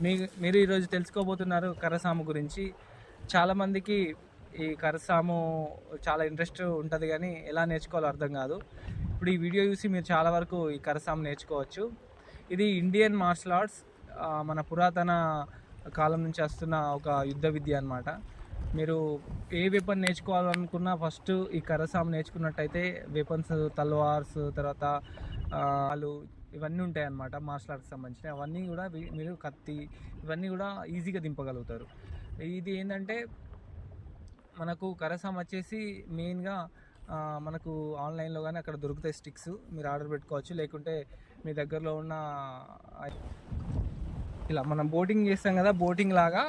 మీరు ఈరోజు తెలుసుకోబోతున్నారు కర్రసాము గురించి. చాలామందికి ఈ కర్రసాము చాలా ఇంట్రెస్ట్ ఉంటుంది, కానీ ఎలా నేర్చుకోవాలో అర్థం కాదు. ఇప్పుడు ఈ వీడియో చూసి మీరు చాలా వరకు ఈ కర్రసాము నేర్చుకోవచ్చు. ఇది ఇండియన్ మార్షల్ ఆర్ట్స్, మన పురాతన కాలం నుంచి వస్తున్న ఒక యుద్ధ విద్య అన్నమాట. మీరు ఏ వెపన్ నేర్చుకోవాలనుకున్నా ఫస్ట్ ఈ కర్రసాము నేర్చుకున్నట్టయితే వెపన్స్, తల్వార్స్, తర్వాత వాళ్ళు ఇవన్నీ ఉంటాయి అన్నమాట. మార్షల్ ఆర్ట్స్ సంబంధించిన అవన్నీ కూడా మీరు కత్తి ఇవన్నీ కూడా ఈజీగా దింపగలుగుతారు. ఇది ఏంటంటే మనకు కర్రసాము వచ్చేసి మెయిన్గా మనకు ఆన్లైన్లో కానీ అక్కడ దొరుకుతాయి స్టిక్స్, మీరు ఆర్డర్ పెట్టుకోవచ్చు. లేకుంటే మీ దగ్గరలో ఉన్న ఇలా మనం బోటింగ్ చేస్తాం కదా, బోటింగ్ లాగా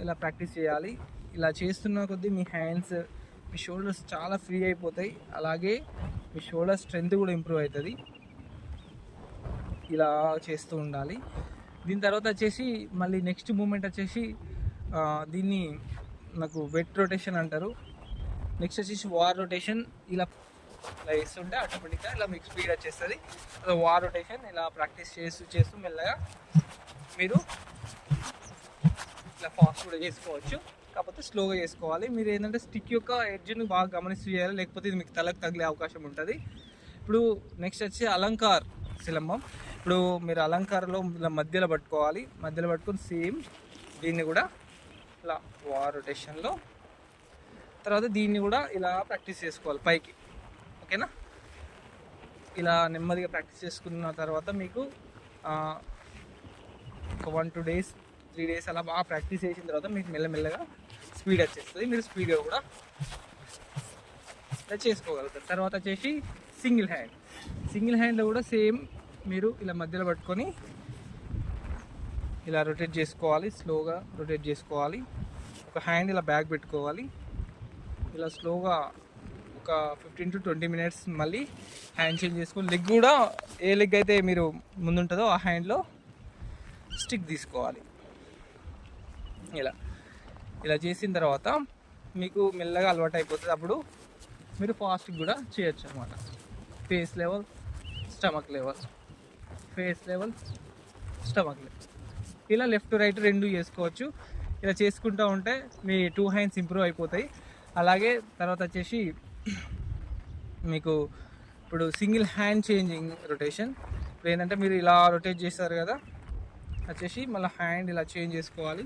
ఇలా ప్రాక్టీస్ చేయాలి. ఇలా చేస్తున్న కొద్దీ మీ హ్యాండ్స్, మీ షోల్డర్స్ చాలా ఫ్రీ అయిపోతాయి. అలాగే మీ షోల్డర్ స్ట్రెంత్ కూడా ఇంప్రూవ్ అవుతుంది. ఇలా చేస్తూ ఉండాలి. దీని తర్వాత వచ్చేసి మళ్ళీ నెక్స్ట్ మూమెంట్ వచ్చేసి దీన్ని నాకు వెట్ రొటేషన్ అంటారు. నెక్స్ట్ వచ్చేసి వార్ రొటేషన్. ఇలా వేస్తుంటే ఆటోమేటిక్గా ఇలా మీకు స్పీడ్ వచ్చేస్తుంది. అలా వార్ రొటేషన్ ఇలా ప్రాక్టీస్ చేస్తూ మెల్లగా మీరు ఇలా ఫాస్ట్ కూడా చేసుకోవచ్చు, కాకపోతే స్లోగా చేసుకోవాలి. మీరు ఏంటంటే స్టిక్ యొక్క ఎడ్జ్ని బాగా గమనిస్తూ చేయాలి, లేకపోతే ఇది మీకు తలకు తగిలే అవకాశం ఉంటుంది. ఇప్పుడు నెక్స్ట్ వచ్చి అలంకార్ సిలంబం. ఇప్పుడు మీరు అలంకారంలో ఇలా మధ్యలో పట్టుకోవాలి, మధ్యలో పట్టుకొని సేమ్ దీన్ని కూడా ఇలా వార్ రొటేషన్లో, తర్వాత దీన్ని కూడా ఇలా ప్రాక్టీస్ చేసుకోవాలి పైకి. ఓకేనా? ఇలా నెమ్మదిగా ప్రాక్టీస్ చేసుకున్న తర్వాత మీకు ఒక 1-2 days 3 days అలా బాగా ప్రాక్టీస్ చేసిన తర్వాత మీకు మెల్లమెల్లగా స్పీడ్ వచ్చేస్తుంది. మీరు స్పీడ్గా కూడా ఇలా చేసుకోగలుగుతారు. తర్వాత వచ్చేసి సింగిల్ హ్యాండ్లో కూడా సేమ్ మీరు ఇలా మధ్యలో పట్టుకొని ఇలా రొటేట్ చేసుకోవాలి, స్లోగా రొటేట్ చేసుకోవాలి. ఒక హ్యాండ్ ఇలా బ్యాక్ పెట్టుకోవాలి. ఇలా స్లోగా ఒక 15-20 minutes మళ్ళీ హ్యాండ్ చేంజ్ చేసుకొని లెగ్ కూడా ఏ లెగ్ అయితే మీరు ముందుంటుందో ఆ హ్యాండ్లో స్టిక్ తీసుకోవాలి. ఇలా చేసిన తర్వాత మీకు మెల్లగా అలవాటు అయిపోతుంది. అప్పుడు మీరు ఫాస్ట్ కూడా చేయొచ్చు అనమాట. Face level, stomach level, face level, stomach level, ఇలా లెఫ్ట్ రైట్ రెండు చేసుకోవచ్చు. ఇలా చేసుకుంటూ ఉంటే మీ 2 hands ఇంప్రూవ్ అయిపోతాయి. అలాగే తర్వాత వచ్చేసి మీకు ఇప్పుడు సింగిల్ హ్యాండ్ చేంజింగ్ రొటేషన్. ఇప్పుడు ఏంటంటే మీరు ఇలా రొటేట్ చేస్తారు కదా, వచ్చేసి మళ్ళీ హ్యాండ్ ఇలా చేంజ్ చేసుకోవాలి.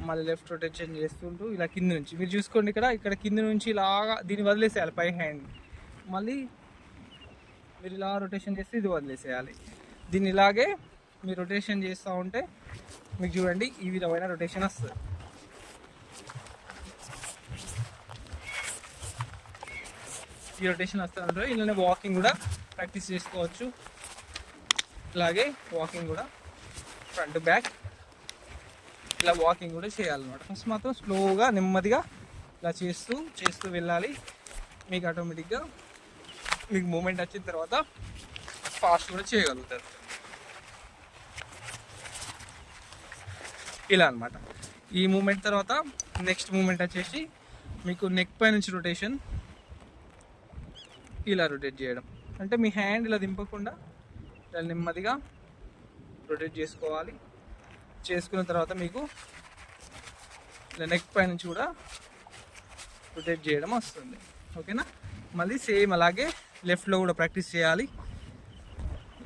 మళ్ళీ లెఫ్ట్ రొటేషన్ చేస్తుంటూ ఇలా కింద నుంచి మీరు చూసుకోండి, ఇక్కడ కింద నుంచి ఇలాగా దీన్ని వదిలేసేయాలి పై హ్యాండ్. మళ్ళీ మీరు ఇలా రొటేషన్ చేస్తే ఇది వదిలేసేయాలి. దీన్ని ఇలాగే మీరు రొటేషన్ చేస్తూ ఉంటే మీకు చూడండి ఈ విధమైన రొటేషన్ వస్తుంది. ఈ రొటేషన్ వస్తుందంటే ఇలానే వాకింగ్ కూడా ప్రాక్టీస్ చేసుకోవచ్చు. ఇలాగే వాకింగ్ కూడా ఫ్రంట్ బ్యాక్ ఇలా వాకింగ్ కూడా చేయాలన్నమాట. ఫస్ట్ మాత్రం స్లోగా నెమ్మదిగా ఇలా చేస్తూ వెళ్ళాలి. మీకు ఆటోమేటిక్గా మీకు మూమెంట్ వచ్చిన తర్వాత ఫాస్ట్ కూడా చేయగలుగుతారు. ఇలా అనమాట. ఈ మూమెంట్ తర్వాత నెక్స్ట్ మూమెంట్ వచ్చేసి మీకు నెక్ పై నుంచి రొటేషన్, ఇలా రొటేట్ చేయడం. అంటే మీ హ్యాండ్ ఇలా దింపకుండా ఇలా నెమ్మదిగా రొటేట్ చేసుకోవాలి. చేసుకున్న తర్వాత మీకు ఇలా నెక్ పై నుంచి కూడా రొటేట్ చేయడం వస్తుంది. ఓకేనా? మళ్ళీ సేమ్ అలాగే లెఫ్ట్లో కూడా ప్రాక్టీస్ చేయాలి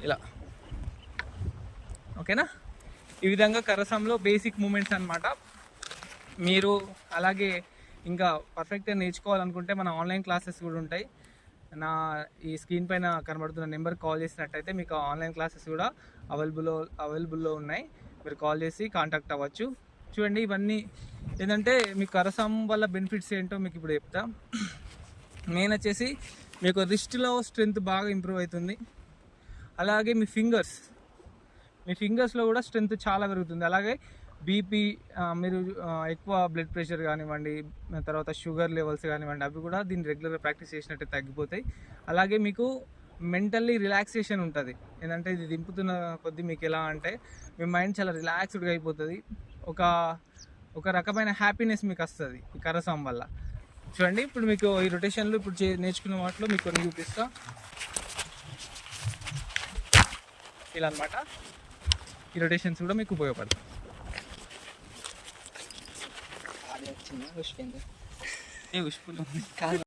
ఇలా. ఓకేనా? ఈ విధంగా కర్రసాములో బేసిక్ మూమెంట్స్ అన్నమాట. మీరు అలాగే ఇంకా పర్ఫెక్ట్గా నేర్చుకోవాలనుకుంటే మన ఆన్లైన్ క్లాసెస్ కూడా ఉంటాయి. ఈ స్క్రీన్ పైన కనబడుతున్న నెంబర్ కాల్ చేసినట్టయితే మీకు ఆన్లైన్ క్లాసెస్ కూడా అవైలబుల్లో ఉన్నాయి. మీరు కాల్ చేసి కాంటాక్ట్ అవ్వచ్చు. చూడండి, ఇవన్నీ ఏంటంటే మీకు కర్రసాము వల్ల బెనిఫిట్స్ ఏంటో మీకు ఇప్పుడు చెప్తా. మెయిన్ వచ్చేసి మీకు రిస్ట్లో స్ట్రెంత్ బాగా ఇంప్రూవ్ అవుతుంది. అలాగే మీ ఫింగర్స్లో కూడా స్ట్రెంత్ చాలా పెరుగుతుంది. అలాగే బీపీ, మీరు ఎక్కువ బ్లడ్ ప్రెషర్ కానివ్వండి, తర్వాత షుగర్ లెవెల్స్ కానివ్వండి, అవి కూడా దీన్ని రెగ్యులర్గా ప్రాక్టీస్ చేసినట్టే తగ్గిపోతాయి. అలాగే మీకు మెంటల్లీ రిలాక్సేషన్ ఉంటుంది. ఏంటంటే ఇది దింపుతున్న కొద్దీ మీకు ఎలా అంటే మీ మైండ్ చాలా రిలాక్స్డ్గా అయిపోతుంది. ఒక రకమైన హ్యాపీనెస్ మీకు వస్తుంది ఈ కర్రసాము వల్ల. చూడండి, ఇప్పుడు మీకు ఈ రొటేషన్లు ఇప్పుడు నేర్చుకున్న వాటిలో మీకు కొన్ని చూపిస్తా. ఇలా అనమాట. ఈ రొటేషన్స్ కూడా మీకు ఉపయోగపడతాయి. చిన్న పుష్పింది ఏ ఉష్పులు కాదు